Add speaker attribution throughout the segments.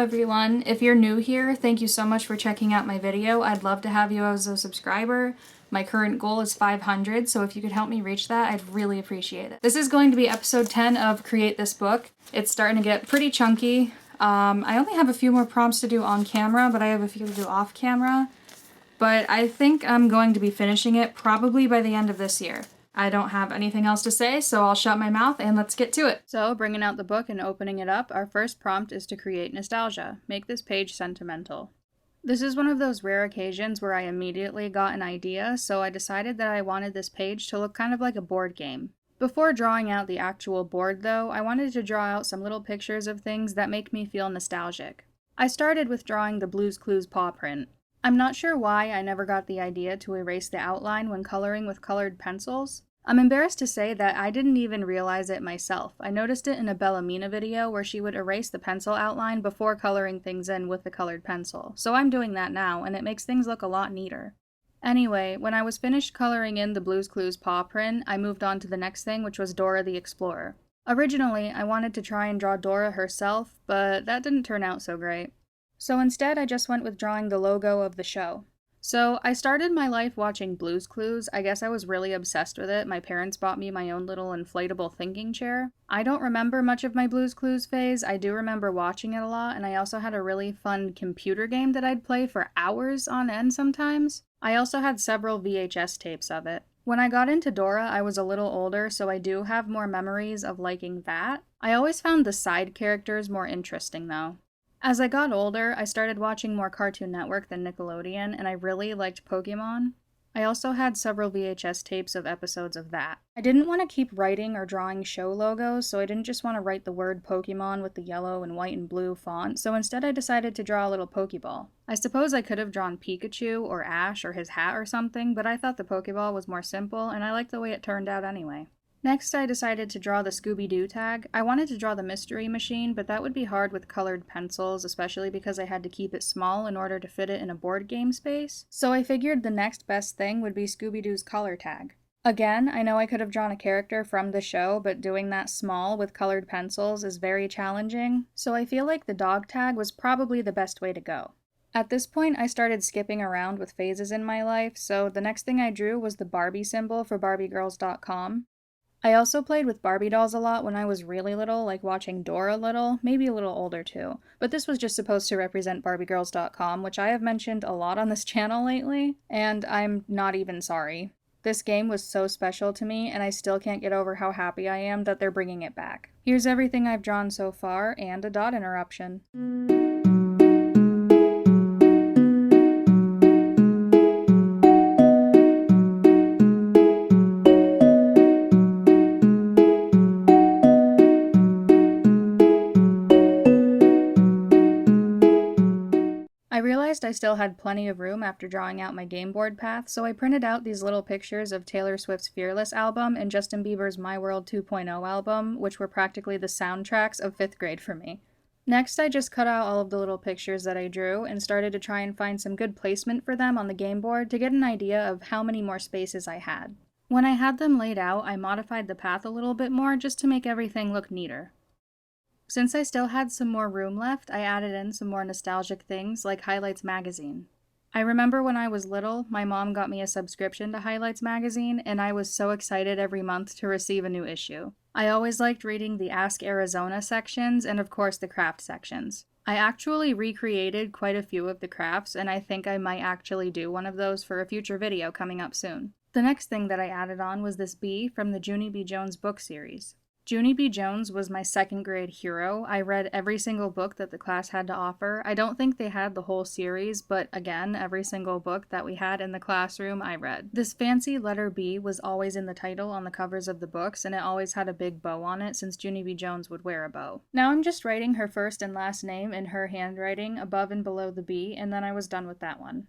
Speaker 1: everyone. If you're new here, thank you so much for checking out my video. I'd love to have you as a subscriber. My current goal is 500, so if you could help me reach that, I'd really appreciate it. This is going to be episode 10 of Create This Book. It's starting to get pretty chunky. I only have a few more prompts to do on camera, but I have a few to do off camera. But I think I'm going to be finishing it probably by the end of this year. I don't have anything else to say, so I'll shut my mouth and let's get to it. So, bringing out the book and opening it up, our first prompt is to create nostalgia. Make this page sentimental. This is one of those rare occasions where I immediately got an idea, so I decided that I wanted this page to look kind of like a board game. Before drawing out the actual board, though, I wanted to draw out some little pictures of things that make me feel nostalgic. I started with drawing the Blue's Clues paw print. I'm not sure why I never got the idea to erase the outline when coloring with colored pencils. I'm embarrassed to say that I didn't even realize it myself. I noticed it in a Bellamina video where she would erase the pencil outline before coloring things in with the colored pencil. So I'm doing that now, and it makes things look a lot neater. Anyway, when I was finished coloring in the Blue's Clues paw print, I moved on to the next thing, which was Dora the Explorer. Originally, I wanted to try and draw Dora herself, but that didn't turn out so great. So instead, I just went with drawing the logo of the show. So I started my life watching Blue's Clues. I guess I was really obsessed with it. My parents bought me my own little inflatable thinking chair. I don't remember much of my Blue's Clues phase. I do remember watching it a lot, and I also had a really fun computer game that I'd play for hours on end sometimes. I also had several VHS tapes of it. When I got into Dora, I was a little older, so I do have more memories of liking that. I always found the side characters more interesting, though. As I got older, I started watching more Cartoon Network than Nickelodeon, and I really liked Pokemon. I also had several VHS tapes of episodes of that. I didn't want to keep writing or drawing show logos, so I didn't just want to write the word Pokemon with the yellow and white and blue font, so instead I decided to draw a little Pokeball. I suppose I could have drawn Pikachu or Ash or his hat or something, but I thought the Pokeball was more simple, and I liked the way it turned out anyway. Next, I decided to draw the Scooby-Doo tag. I wanted to draw the Mystery Machine, but that would be hard with colored pencils, especially because I had to keep it small in order to fit it in a board game space. So I figured the next best thing would be Scooby-Doo's collar tag. Again, I know I could have drawn a character from the show, but doing that small with colored pencils is very challenging, so I feel like the dog tag was probably the best way to go. At this point, I started skipping around with phases in my life, so the next thing I drew was the Barbie symbol for BarbieGirls.com. I also played with Barbie dolls a lot when I was really little, like watching Dora little, maybe a little older too. But this was just supposed to represent BarbieGirls.com, which I have mentioned a lot on this channel lately, and I'm not even sorry. This game was so special to me, and I still can't get over how happy I am that they're bringing it back. Here's everything I've drawn so far, and a dot interruption. I realized I still had plenty of room after drawing out my game board path, so I printed out these little pictures of Taylor Swift's Fearless album and Justin Bieber's My World 2.0 album, which were practically the soundtracks of 5th grade for me. Next, I just cut out all of the little pictures that I drew and started to try and find some good placement for them on the game board to get an idea of how many more spaces I had. When I had them laid out, I modified the path a little bit more just to make everything look neater. Since I still had some more room left, I added in some more nostalgic things like Highlights magazine. I remember when I was little, my mom got me a subscription to Highlights magazine, and I was so excited every month to receive a new issue. I always liked reading the Ask Arizona sections and of course the craft sections. I actually recreated quite a few of the crafts, and I think I might actually do one of those for a future video coming up soon. The next thing that I added on was this bee from the Junie B. Jones book series. Junie B. Jones was my 2nd grade hero. I read every single book that the class had to offer. I don't think they had the whole series, but again, every single book that we had in the classroom I read. This fancy letter B was always in the title on the covers of the books, and it always had a big bow on it since Junie B. Jones would wear a bow. Now I'm just writing her first and last name in her handwriting above and below the B, and then I was done with that one.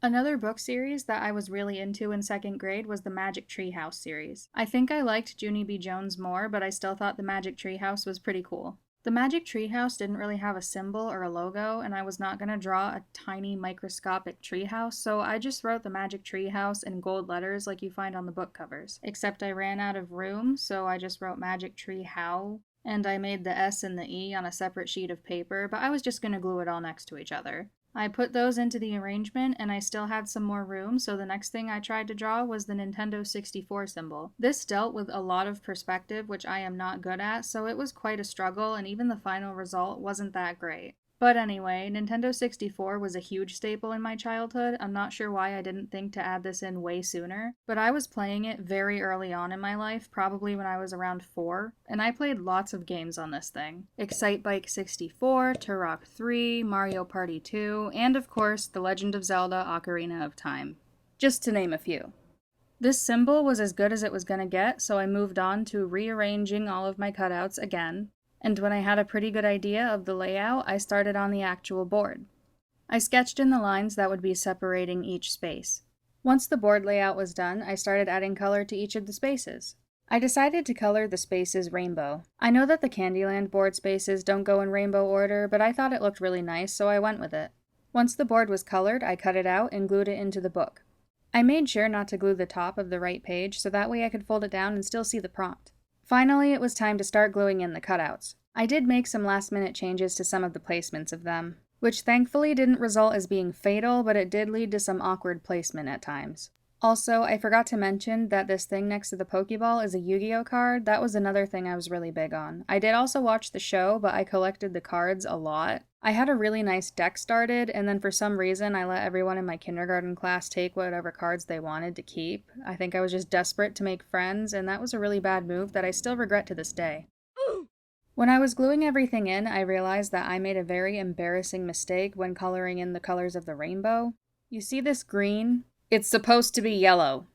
Speaker 1: Another book series that I was really into in 2nd grade was the Magic Tree House series. I think I liked Junie B. Jones more, but I still thought the Magic Tree House was pretty cool. The Magic Tree House didn't really have a symbol or a logo, and I was not going to draw a tiny microscopic tree house, so I just wrote the Magic Tree House in gold letters like you find on the book covers. Except I ran out of room, so I just wrote Magic Tree How and I made the S and the E on a separate sheet of paper, but I was just going to glue it all next to each other. I put those into the arrangement, and I still had some more room, so the next thing I tried to draw was the Nintendo 64 symbol. This dealt with a lot of perspective, which I am not good at, so it was quite a struggle, and even the final result wasn't that great. But anyway, Nintendo 64 was a huge staple in my childhood. I'm not sure why I didn't think to add this in way sooner, but I was playing it very early on in my life, probably when I was around 4, and I played lots of games on this thing. Excitebike 64, Turok 3, Mario Party 2, and of course, The Legend of Zelda Ocarina of Time. Just to name a few. This symbol was as good as it was gonna get, so I moved on to rearranging all of my cutouts again. And when I had a pretty good idea of the layout, I started on the actual board. I sketched in the lines that would be separating each space. Once the board layout was done, I started adding color to each of the spaces. I decided to color the spaces rainbow. I know that the Candyland board spaces don't go in rainbow order, but I thought it looked really nice, so I went with it. Once the board was colored, I cut it out and glued it into the book. I made sure not to glue the top of the right page, so that way I could fold it down and still see the prompt. Finally, it was time to start gluing in the cutouts. I did make some last-minute changes to some of the placements of them, which thankfully didn't result as being fatal, but it did lead to some awkward placement at times. Also, I forgot to mention that this thing next to the Pokeball is a Yu-Gi-Oh card. That was another thing I was really big on. I did also watch the show, but I collected the cards a lot. I had a really nice deck started, and then for some reason I let everyone in my kindergarten class take whatever cards they wanted to keep. I think I was just desperate to make friends, and that was a really bad move that I still regret to this day. When I was gluing everything in, I realized that I made a very embarrassing mistake when coloring in the colors of the rainbow. You see this green? It's supposed to be yellow.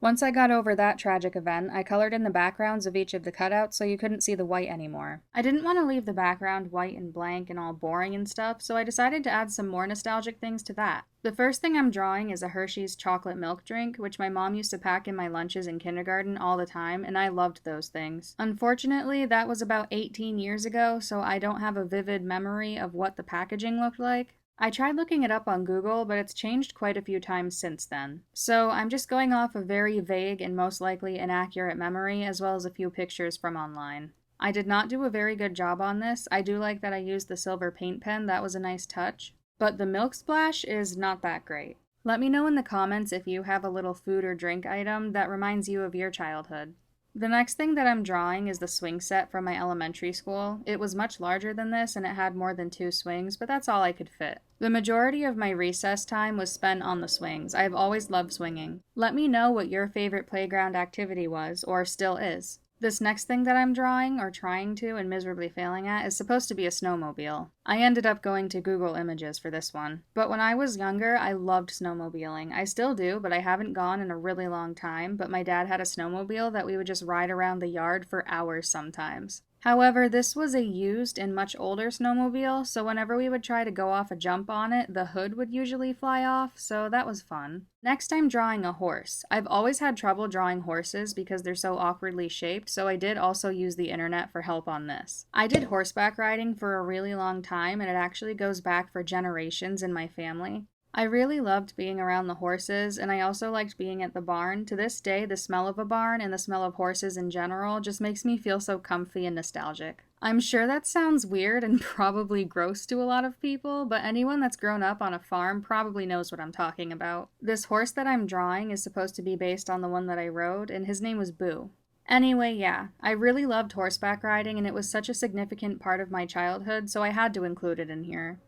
Speaker 1: Once I got over that tragic event, I colored in the backgrounds of each of the cutouts so you couldn't see the white anymore. I didn't want to leave the background white and blank and all boring and stuff, so I decided to add some more nostalgic things to that. The first thing I'm drawing is a Hershey's chocolate milk drink, which my mom used to pack in my lunches in kindergarten all the time, and I loved those things. Unfortunately, that was about 18 years ago, so I don't have a vivid memory of what the packaging looked like. I tried looking it up on Google, but it's changed quite a few times since then. So I'm just going off a very vague and most likely inaccurate memory, as well as a few pictures from online. I did not do a very good job on this. I do like that I used the silver paint pen, that was a nice touch. But the milk splash is not that great. Let me know in the comments if you have a little food or drink item that reminds you of your childhood. The next thing that I'm drawing is the swing set from my elementary school. It was much larger than this and it had more than 2 swings, but that's all I could fit. The majority of my recess time was spent on the swings. I've always loved swinging. Let me know what your favorite playground activity was, or still is. This next thing that I'm drawing, or trying to and miserably failing at, is supposed to be a snowmobile. I ended up going to Google Images for this one. But when I was younger, I loved snowmobiling. I still do, but I haven't gone in a really long time, but my dad had a snowmobile that we would just ride around the yard for hours sometimes. However, this was a used and much older snowmobile, so whenever we would try to go off a jump on it, the hood would usually fly off, so that was fun. Next, I'm drawing a horse. I've always had trouble drawing horses because they're so awkwardly shaped, so I did also use the internet for help on this. I did horseback riding for a really long time, and it actually goes back for generations in my family. I really loved being around the horses, and I also liked being at the barn. To this day, the smell of a barn and the smell of horses in general just makes me feel so comfy and nostalgic. I'm sure that sounds weird and probably gross to a lot of people, but anyone that's grown up on a farm probably knows what I'm talking about. This horse that I'm drawing is supposed to be based on the one that I rode, and his name was Boo. Anyway, yeah, I really loved horseback riding, and it was such a significant part of my childhood, so I had to include it in here.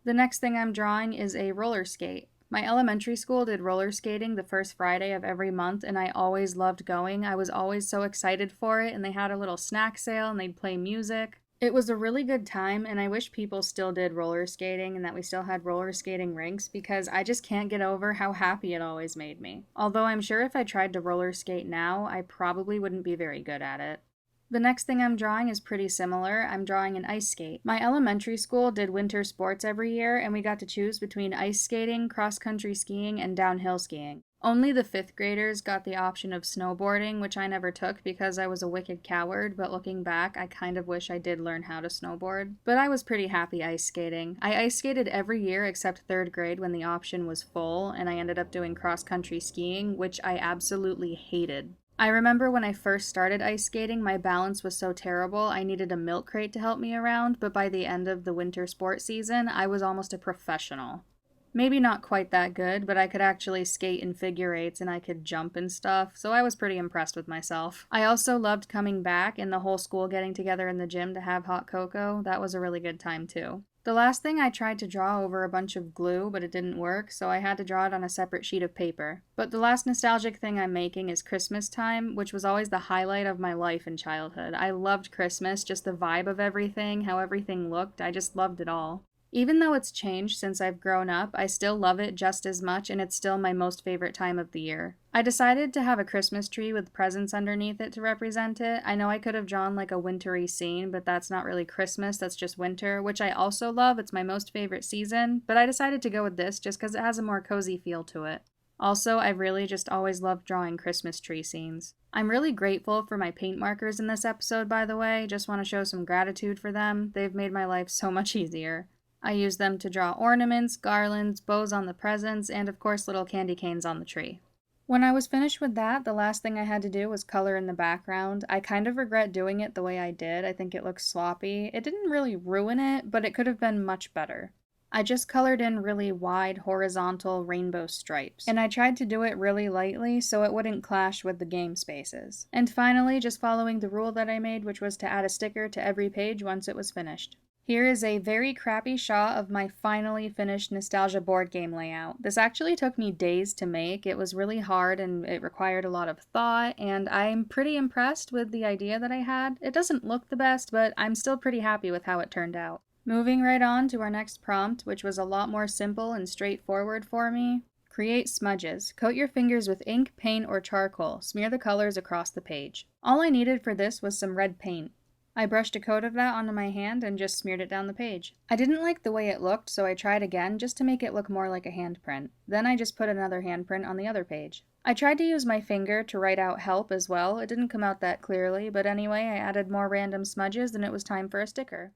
Speaker 1: The next thing I'm drawing is a roller skate. My elementary school did roller skating the first Friday of every month, and I always loved going. I was always so excited for it, and they had a little snack sale, and they'd play music. It was a really good time, and I wish people still did roller skating and that we still had roller skating rinks, because I just can't get over how happy it always made me. Although I'm sure if I tried to roller skate now, I probably wouldn't be very good at it. The next thing I'm drawing is pretty similar. I'm drawing an ice skate. My elementary school did winter sports every year, and we got to choose between ice skating, cross-country skiing, and downhill skiing. Only the 5th graders got the option of snowboarding, which I never took because I was a wicked coward, but looking back, I kind of wish I did learn how to snowboard. But I was pretty happy ice skating. I ice skated every year except 3rd grade when the option was full, and I ended up doing cross-country skiing, which I absolutely hated. I remember when I first started ice skating, my balance was so terrible I needed a milk crate to help me around, but by the end of the winter sport season, I was almost a professional. Maybe not quite that good, but I could actually skate in figure eights and I could jump and stuff, so I was pretty impressed with myself. I also loved coming back and the whole school getting together in the gym to have hot cocoa. That was a really good time too. The last thing I tried to draw over a bunch of glue, but it didn't work, so I had to draw it on a separate sheet of paper. But the last nostalgic thing I'm making is Christmas time, which was always the highlight of my life in childhood. I loved Christmas, just the vibe of everything, how everything looked, I just loved it all. Even though it's changed since I've grown up, I still love it just as much, and it's still my most favorite time of the year. I decided to have a Christmas tree with presents underneath it to represent it. I know I could have drawn like a wintry scene, but that's not really Christmas, that's just winter, which I also love. It's my most favorite season, but I decided to go with this just because it has a more cozy feel to it. Also, I really just always loved drawing Christmas tree scenes. I'm really grateful for my paint markers in this episode, by the way. Just want to show some gratitude for them. They've made my life so much easier. I use them to draw ornaments, garlands, bows on the presents, and of course little candy canes on the tree. When I was finished with that, the last thing I had to do was color in the background. I kind of regret doing it the way I did. I think it looks sloppy. It didn't really ruin it, but it could have been much better. I just colored in really wide, horizontal rainbow stripes, and I tried to do it really lightly so it wouldn't clash with the game spaces. And finally, just following the rule that I made, which was to add a sticker to every page once it was finished. Here is a very crappy shot of my finally finished nostalgia board game layout. This actually took me days to make. It was really hard and it required a lot of thought, and I'm pretty impressed with the idea that I had. It doesn't look the best, but I'm still pretty happy with how it turned out. Moving right on to our next prompt, which was a lot more simple and straightforward for me. Create smudges. Coat your fingers with ink, paint, or charcoal. Smear the colors across the page. All I needed for this was some red paint. I brushed a coat of that onto my hand and just smeared it down the page. I didn't like the way it looked, so I tried again just to make it look more like a handprint. Then I just put another handprint on the other page. I tried to use my finger to write out help as well. It didn't come out that clearly, but anyway, I added more random smudges and it was time for a sticker.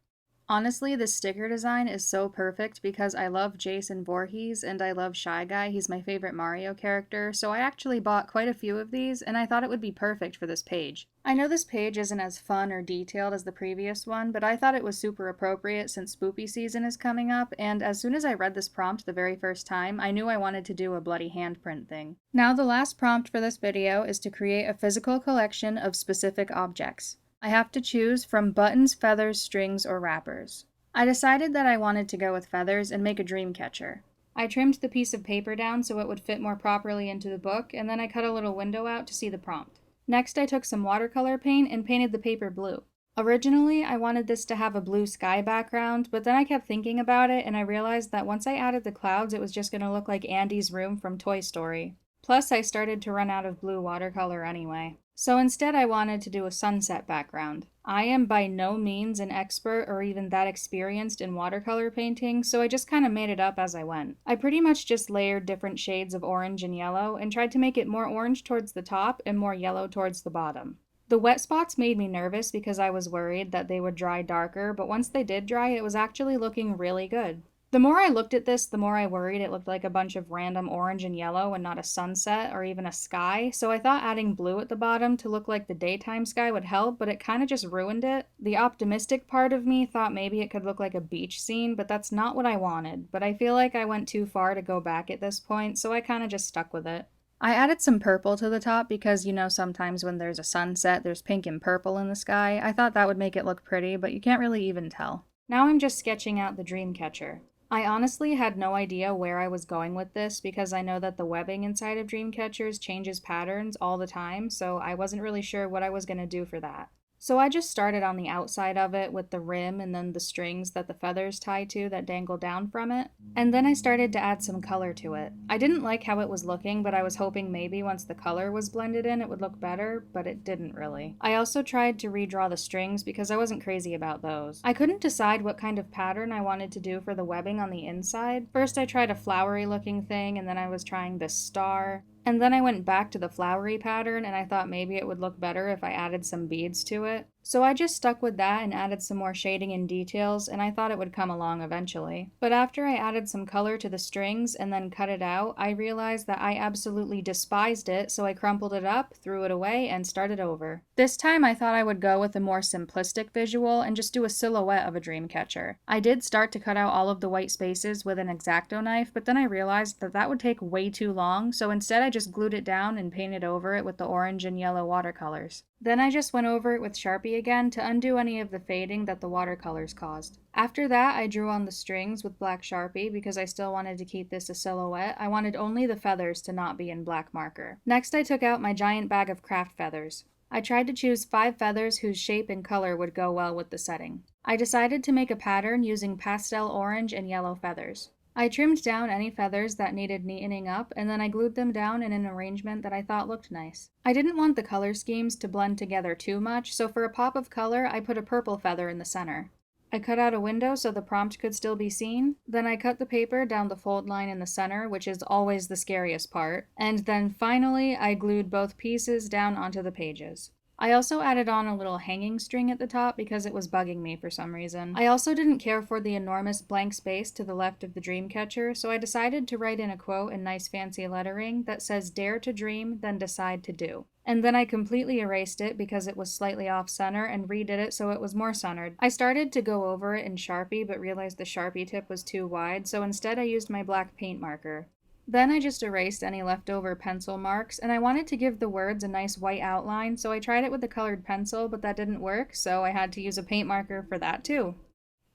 Speaker 1: Honestly, this sticker design is so perfect because I love Jason Voorhees and I love Shy Guy. He's my favorite Mario character, so I actually bought quite a few of these and I thought it would be perfect for this page. I know this page isn't as fun or detailed as the previous one, but I thought it was super appropriate since spoopy season is coming up, and as soon as I read this prompt the very first time, I knew I wanted to do a bloody handprint thing. Now the last prompt for this video is to create a physical collection of specific objects. I have to choose from buttons, feathers, strings, or wrappers. I decided that I wanted to go with feathers and make a dream catcher. I trimmed the piece of paper down so it would fit more properly into the book, and then I cut a little window out to see the prompt. Next, I took some watercolor paint and painted the paper blue. Originally, I wanted this to have a blue sky background, but then I kept thinking about it and I realized that once I added the clouds, it was just going to look like Andy's room from Toy Story. Plus, I started to run out of blue watercolor anyway. So instead I wanted to do a sunset background. I am by no means an expert or even that experienced in watercolor painting, so I just kind of made it up as I went. I pretty much just layered different shades of orange and yellow and tried to make it more orange towards the top and more yellow towards the bottom. The wet spots made me nervous because I was worried that they would dry darker, but once they did dry, it was actually looking really good. The more I looked at this, the more I worried it looked like a bunch of random orange and yellow and not a sunset or even a sky, so I thought adding blue at the bottom to look like the daytime sky would help, but it kind of just ruined it. The optimistic part of me thought maybe it could look like a beach scene, but that's not what I wanted, but I feel like I went too far to go back at this point, so I kind of just stuck with it. I added some purple to the top because, you know, sometimes when there's a sunset, there's pink and purple in the sky. I thought that would make it look pretty, but you can't really even tell. Now I'm just sketching out the dream catcher. I honestly had no idea where I was going with this because I know that the webbing inside of dream catchers changes patterns all the time, so I wasn't really sure what I was going to do for that. So I just started on the outside of it with the rim and then the strings that the feathers tie to that dangle down from it. And then I started to add some color to it. I didn't like how it was looking, but I was hoping maybe once the color was blended in it would look better, but it didn't really. I also tried to redraw the strings because I wasn't crazy about those. I couldn't decide what kind of pattern I wanted to do for the webbing on the inside. First I tried a flowery looking thing, and then I was trying this star. And then I went back to the flowery pattern and I thought maybe it would look better if I added some beads to it. So I just stuck with that and added some more shading and details, and I thought it would come along eventually. But after I added some color to the strings and then cut it out, I realized that I absolutely despised it, so I crumpled it up, threw it away, and started over. This time I thought I would go with a more simplistic visual and just do a silhouette of a dream catcher. I did start to cut out all of the white spaces with an X-Acto knife, but then I realized that that would take way too long, so instead I just glued it down and painted over it with the orange and yellow watercolors. Then I just went over it with Sharpie again to undo any of the fading that the watercolors caused. After that, I drew on the strings with black Sharpie because I still wanted to keep this a silhouette. I wanted only the feathers to not be in black marker. Next, I took out my giant bag of craft feathers. I tried to choose 5 feathers whose shape and color would go well with the setting. I decided to make a pattern using pastel orange and yellow feathers. I trimmed down any feathers that needed neatening up, and then I glued them down in an arrangement that I thought looked nice. I didn't want the color schemes to blend together too much, so for a pop of color, I put a purple feather in the center. I cut out a window so the prompt could still be seen, then I cut the paper down the fold line in the center, which is always the scariest part, and then finally I glued both pieces down onto the pages. I also added on a little hanging string at the top because it was bugging me for some reason. I also didn't care for the enormous blank space to the left of the dream catcher, so I decided to write in a quote in nice fancy lettering that says, "Dare to dream, then decide to do." And then I completely erased it because it was slightly off center and redid it so it was more centered. I started to go over it in Sharpie but realized the Sharpie tip was too wide, so instead I used my black paint marker. Then I just erased any leftover pencil marks, and I wanted to give the words a nice white outline, so I tried it with a colored pencil, but that didn't work, so I had to use a paint marker for that too.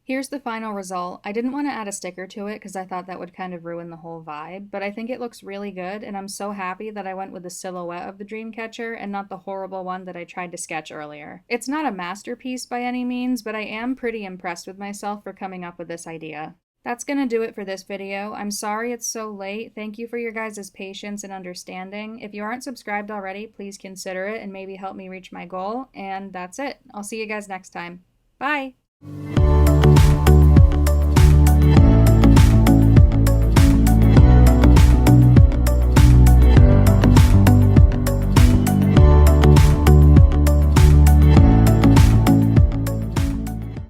Speaker 1: Here's the final result. I didn't want to add a sticker to it because I thought that would kind of ruin the whole vibe, but I think it looks really good, and I'm so happy that I went with the silhouette of the dream catcher and not the horrible one that I tried to sketch earlier. It's not a masterpiece by any means, but I am pretty impressed with myself for coming up with this idea. That's gonna do it for this video. I'm sorry it's so late. Thank you for your guys' patience and understanding. If you aren't subscribed already, please consider it and maybe help me reach my goal. And that's it. I'll see you guys next time. Bye!